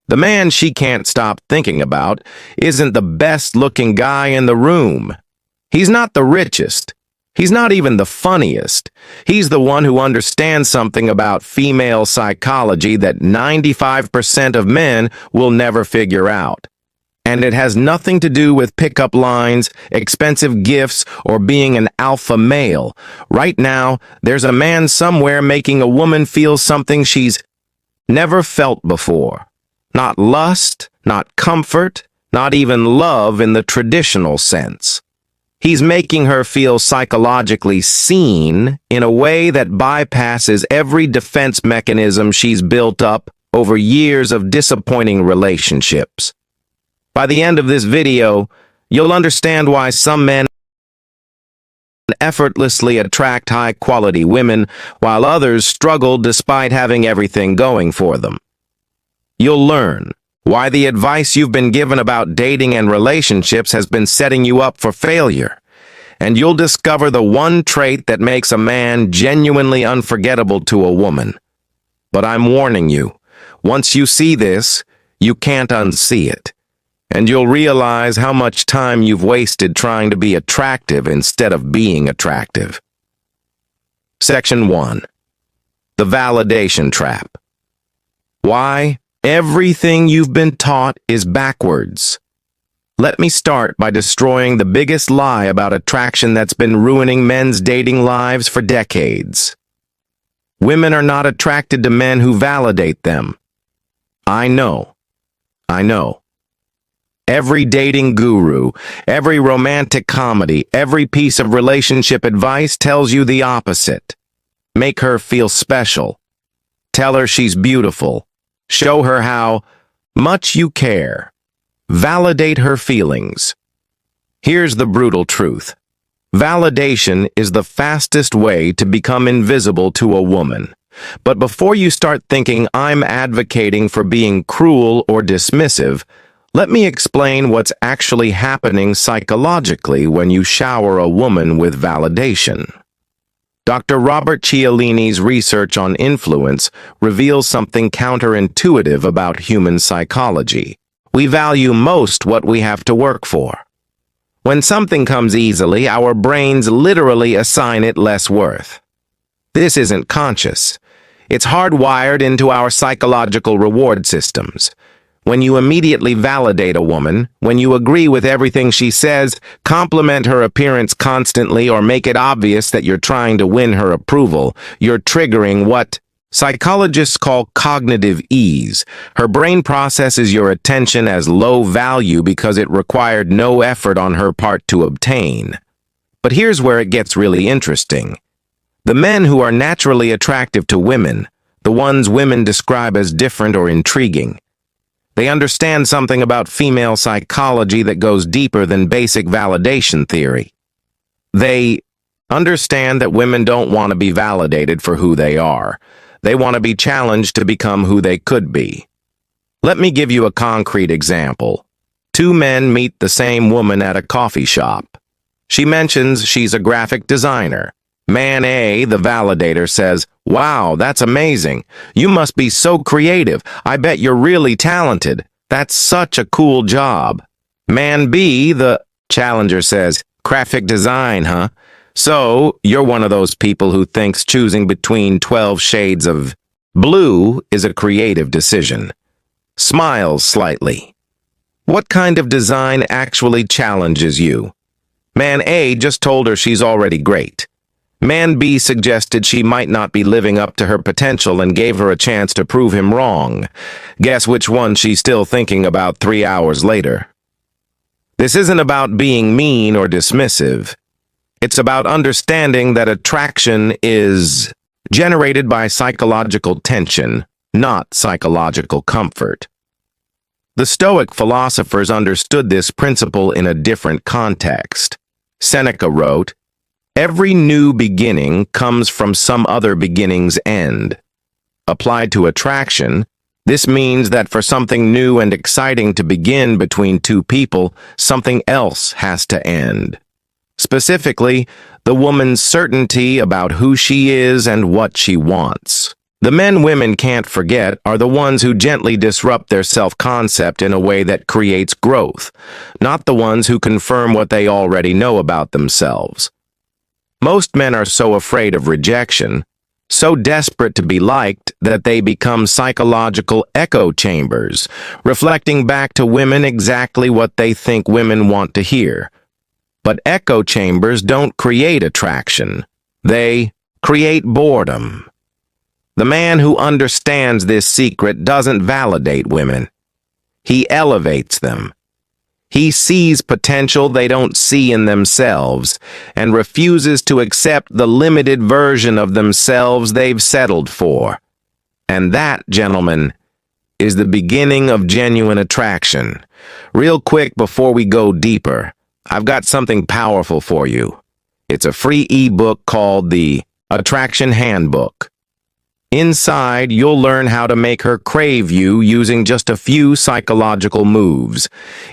The man she can't stop thinking about isn't the best-looking guy in the room. He's not the richest. He's not even the funniest. He's the one who understands something about female psychology that 95% of men will never figure out. And it has nothing to do with pickup lines, expensive gifts, or being an alpha male. Right now, there's a man somewhere making a woman feel something she's never felt before. Not lust, not comfort, not even love in the traditional sense. He's making her feel psychologically seen in a way that bypasses every defense mechanism she's built up over years of disappointing relationships. By the end of this video, you'll understand why some men effortlessly attract high-quality women while others struggle despite having everything going for them. You'll learn why the advice you've been given about dating and relationships has been setting you up for failure. And you'll discover the one trait that makes a man genuinely unforgettable to a woman. But I'm warning you, once you see this, you can't unsee it. And you'll realize how much time you've wasted trying to be attractive instead of being attractive. Section 1. The validation trap. Why everything you've been taught is backwards. Let me start by destroying the biggest lie about attraction that's been ruining men's dating lives for decades. Women are not attracted to men who validate them. I know. Every dating guru, every romantic comedy, every piece of relationship advice tells you the opposite. Make her feel special. Tell her she's beautiful. Show her how much you care. Validate her feelings. Here's the brutal truth. Validation is the fastest way to become invisible to a woman. But before you start thinking I'm advocating for being cruel or dismissive, let me explain what's actually happening psychologically when you shower a woman with validation. Dr. Robert Cialdini's research on influence reveals something counterintuitive about human psychology. We value most what we have to work for. When something comes easily, our brains literally assign it less worth. This isn't conscious. It's hardwired into our psychological reward systems. When you immediately validate a woman, when you agree with everything she says, compliment her appearance constantly, or make it obvious that you're trying to win her approval, you're triggering what psychologists call cognitive ease. Her brain processes your attention as low value because it required no effort on her part to obtain. But here's where it gets really interesting. The men who are naturally attractive to women, the ones women describe as different or intriguing, they understand something about female psychology that goes deeper than basic validation theory. They understand that women don't want to be validated for who they are. They want to be challenged to become who they could be. Let me give you a concrete example. Two men meet the same woman at a coffee shop. She mentions she's a graphic designer. Man A, the validator, says, "Wow, that's amazing. You must be so creative. I bet you're really talented. That's such a cool job." Man B, the challenger, says, "Graphic design, huh? So, you're one of those people who thinks choosing between 12 shades of blue is a creative decision." Smiles slightly. What kind of design actually challenges you? Man A just told her she's already great. Man B suggested she might not be living up to her potential and gave her a chance to prove him wrong. Guess which one she's still thinking about 3 hours later? This isn't about being mean or dismissive. It's about understanding that attraction is generated by psychological tension, not psychological comfort. The Stoic philosophers understood this principle in a different context. Seneca wrote, "Every new beginning comes from some other beginning's end." Applied to attraction, this means that for something new and exciting to begin between two people, something else has to end. Specifically, the woman's certainty about who she is and what she wants. The men women can't forget are the ones who gently disrupt their self-concept in a way that creates growth, not the ones who confirm what they already know about themselves. Most men are so afraid of rejection, so desperate to be liked that they become psychological echo chambers, reflecting back to women exactly what they think women want to hear. But echo chambers don't create attraction. They create boredom. The man who understands this secret doesn't validate women. He elevates them. He sees potential they don't see in themselves and refuses to accept the limited version of themselves they've settled for. And that, gentlemen, is the beginning of genuine attraction. Real quick before we go deeper, I've got something powerful for you. It's a free ebook called the Attraction Handbook. Inside, you'll learn how to make her crave you using just a few psychological moves.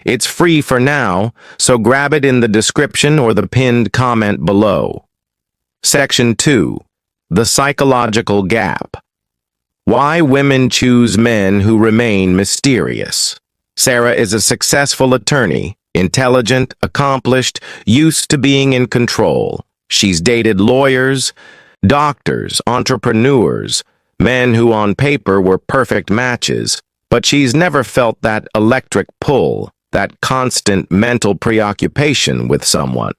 It's free for now, so grab it in the description or the pinned comment below. Section 2. The Psychological Gap. Why women choose men who remain mysterious. Sarah is a successful attorney, intelligent, accomplished, used to being in control. She's dated lawyers, doctors, entrepreneurs, men who on paper were perfect matches, but she's never felt that electric pull, that constant mental preoccupation with someone.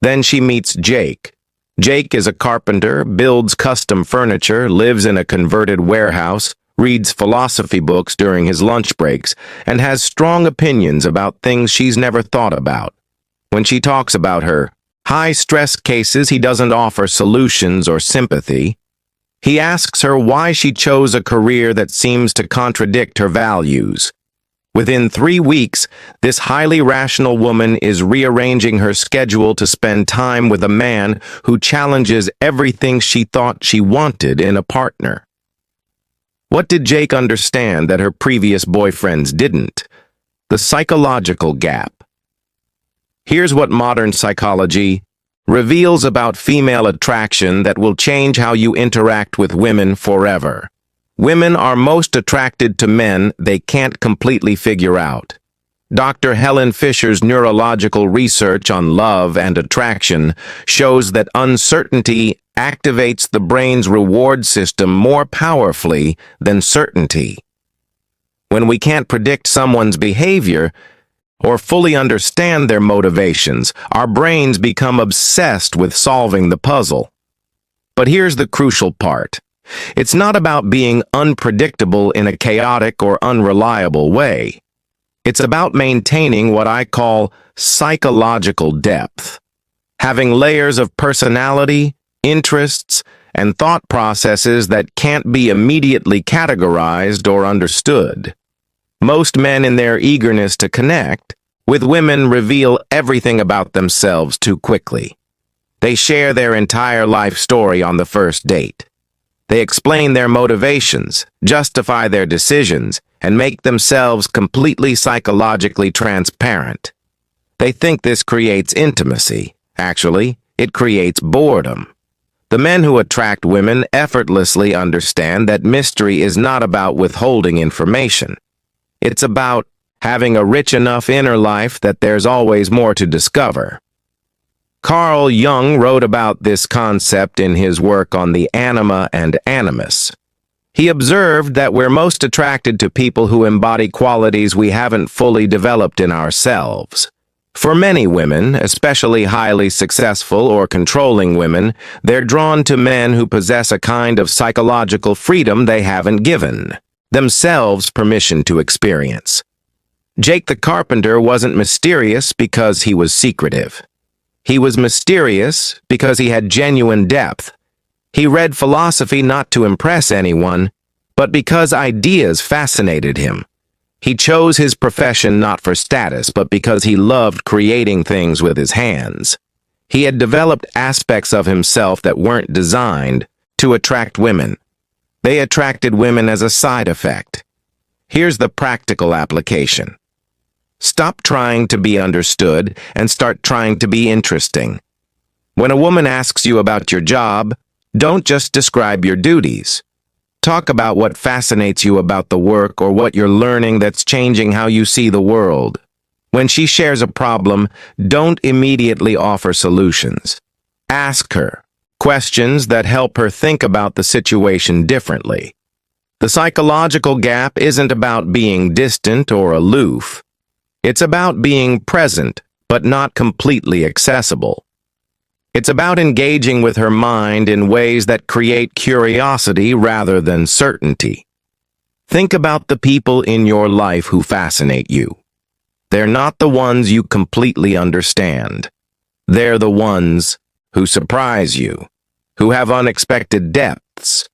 Then she meets Jake. Jake is a carpenter, builds custom furniture, lives in a converted warehouse, reads philosophy books during his lunch breaks, and has strong opinions about things she's never thought about. When she talks about her high-stress cases, he doesn't offer solutions or sympathy. He asks her why she chose a career that seems to contradict her values. Within 3 weeks, this highly rational woman is rearranging her schedule to spend time with a man who challenges everything she thought she wanted in a partner. What did Jake understand that her previous boyfriends didn't? The psychological gap. Here's what modern psychology reveals about female attraction that will change how you interact with women forever. Women are most attracted to men they can't completely figure out. Dr. Helen Fisher's neurological research on love and attraction shows that uncertainty activates the brain's reward system more powerfully than certainty. When we can't predict someone's behavior or fully understand their motivations, our brains become obsessed with solving the puzzle. But here's the crucial part. It's not about being unpredictable in a chaotic or unreliable way. It's about maintaining what I call psychological depth, having layers of personality, interests, and thought processes that can't be immediately categorized or understood. Most men, in their eagerness to connect with women, reveal everything about themselves too quickly. They share their entire life story on the first date. They explain their motivations, justify their decisions, and make themselves completely psychologically transparent. They think this creates intimacy. Actually, it creates boredom. The men who attract women effortlessly understand that mystery is not about withholding information. It's about having a rich enough inner life that there's always more to discover. Carl Jung wrote about this concept in his work on the anima and animus. He observed that we're most attracted to people who embody qualities we haven't fully developed in ourselves. For many women, especially highly successful or controlling women, they're drawn to men who possess a kind of psychological freedom they haven't given themselves permission to experience. Jake the carpenter wasn't mysterious because he was secretive. He was mysterious because he had genuine depth. He read philosophy not to impress anyone, but because ideas fascinated him. He chose his profession not for status, but because he loved creating things with his hands. He had developed aspects of himself that weren't designed to attract women. They attracted women as a side effect. Here's the practical application. Stop trying to be understood and start trying to be interesting. When a woman asks you about your job, don't just describe your duties. Talk about what fascinates you about the work or what you're learning that's changing how you see the world. When she shares a problem, don't immediately offer solutions. Ask her questions that help her think about the situation differently. The psychological gap isn't about being distant or aloof. It's about being present, but not completely accessible. It's about engaging with her mind in ways that create curiosity rather than certainty. Think about the people in your life who fascinate you. They're not the ones you completely understand. They're the ones who surprise you, who have unexpected depths,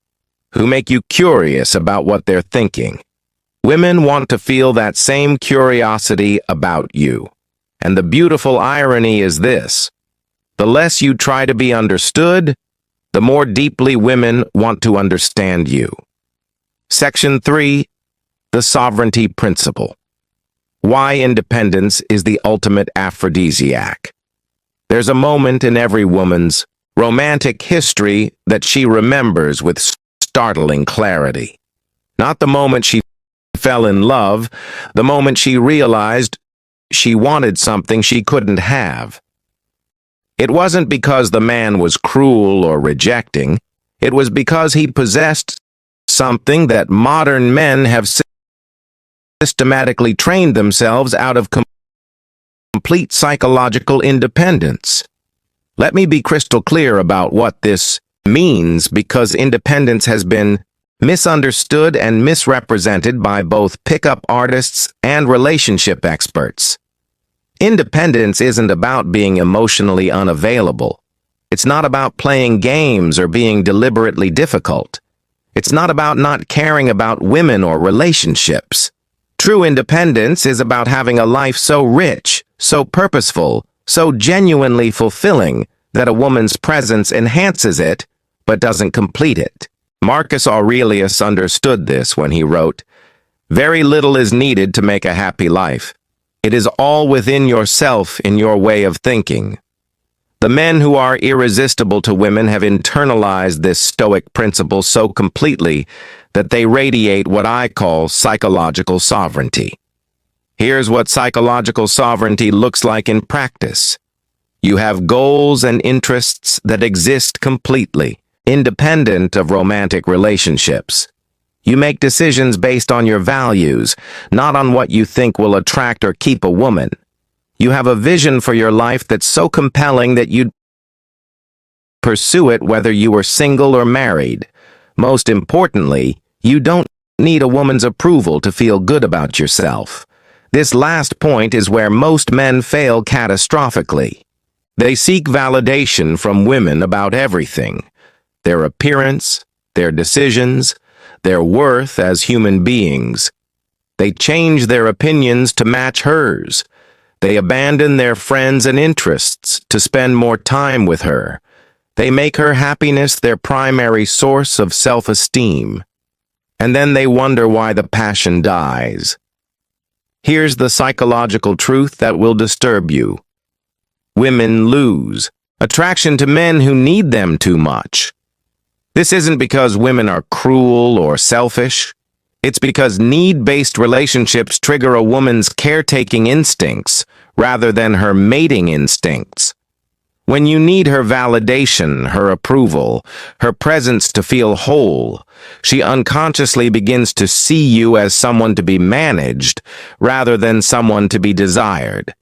who make you curious about what they're thinking. Women want to feel that same curiosity about you. And the beautiful irony is this: the less you try to be understood, the more deeply women want to understand you. Section 3. The Sovereignty Principle. Why independence is the ultimate aphrodisiac. There's a moment in every woman's romantic history that she remembers with startling clarity. Not the moment she fell in love, the moment she realized she wanted something she couldn't have. It wasn't because the man was cruel or rejecting. It was because he possessed something that modern men have systematically trained themselves out of complete psychological independence. Let me be crystal clear about what this means, because independence has been misunderstood and misrepresented by both pickup artists and relationship experts. Independence isn't about being emotionally unavailable. It's not about playing games or being deliberately difficult. It's not about not caring about women or relationships. True independence is about having a life so rich, so purposeful, so genuinely fulfilling that a woman's presence enhances it, but doesn't complete it. Marcus Aurelius understood this when he wrote, "Very little is needed to make a happy life. It is all within yourself in your way of thinking." The men who are irresistible to women have internalized this stoic principle so completely that they radiate what I call psychological sovereignty. Here's what psychological sovereignty looks like in practice. You have goals and interests that exist completely, independent of romantic relationships. You make decisions based on your values, not on what you think will attract or keep a woman. You have a vision for your life that's so compelling that you'd pursue it whether you were single or married. Most importantly, you don't need a woman's approval to feel good about yourself. This last point is where most men fail catastrophically. They seek validation from women about everything: their appearance, their decisions, their worth as human beings. They change their opinions to match hers. They abandon their friends and interests to spend more time with her. They make her happiness their primary source of self-esteem. And then they wonder why the passion dies. Here's the psychological truth that will disturb you. Women lose attraction to men who need them too much. This isn't because women are cruel or selfish. It's because need-based relationships trigger a woman's caretaking instincts rather than her mating instincts. When you need her validation, her approval, her presence to feel whole, she unconsciously begins to see you as someone to be managed rather than someone to be desired.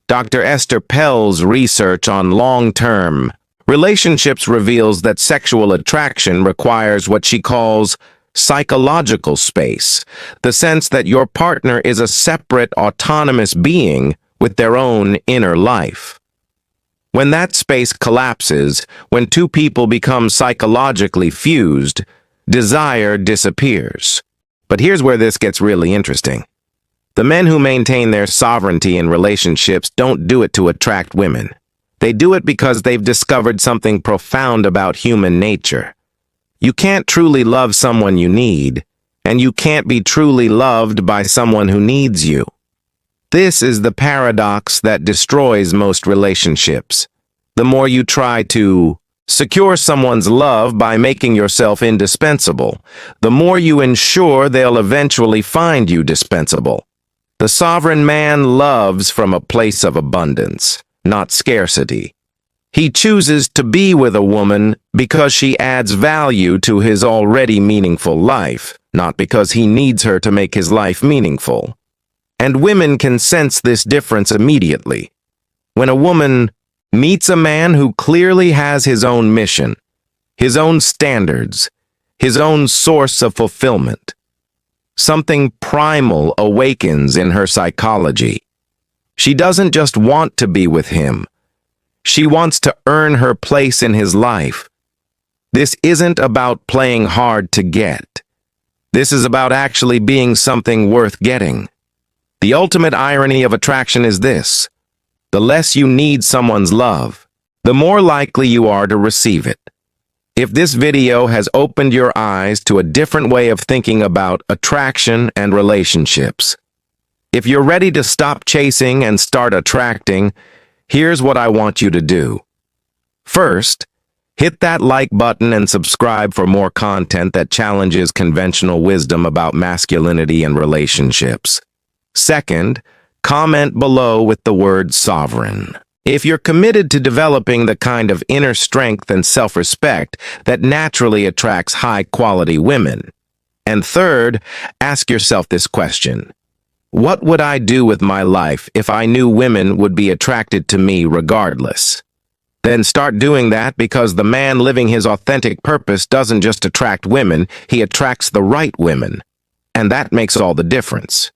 Dr. Esther Pell's research on long-term relationships reveals that sexual attraction requires what she calls psychological space, the sense that your partner is a separate, autonomous being with their own inner life. When that space collapses, when two people become psychologically fused, desire disappears. But here's where this gets really interesting. The men who maintain their sovereignty in relationships don't do it to attract women. They do it because they've discovered something profound about human nature. You can't truly love someone you need, and you can't be truly loved by someone who needs you. This is the paradox that destroys most relationships. The more you try to Secure someone's love by making yourself indispensable. The more you ensure, they'll eventually find you dispensable. The sovereign man loves from a place of abundance, not scarcity. He chooses to be with a woman because she adds value to his already meaningful life, not because he needs her to make his life meaningful. And women can sense this difference immediately. When a woman meets a man who clearly has his own mission, his own standards, his own source of fulfillment, something primal awakens in her psychology. She doesn't just want to be with him. She wants to earn her place in his life. This isn't about playing hard to get. This is about actually being something worth getting. The ultimate irony of attraction is this: the less you need someone's love, the more likely you are to receive it. If this video has opened your eyes to a different way of thinking about attraction and relationships, if you're ready to stop chasing and start attracting, here's what I want you to do. First, hit that like button and subscribe for more content that challenges conventional wisdom about masculinity and relationships. Second, comment below with the word sovereign. If you're committed to developing the kind of inner strength and self-respect that naturally attracts high-quality women. And third, ask yourself this question: what would I do with my life if I knew women would be attracted to me regardless? Then start doing that, because the man living his authentic purpose doesn't just attract women, he attracts the right women. And that makes all the difference.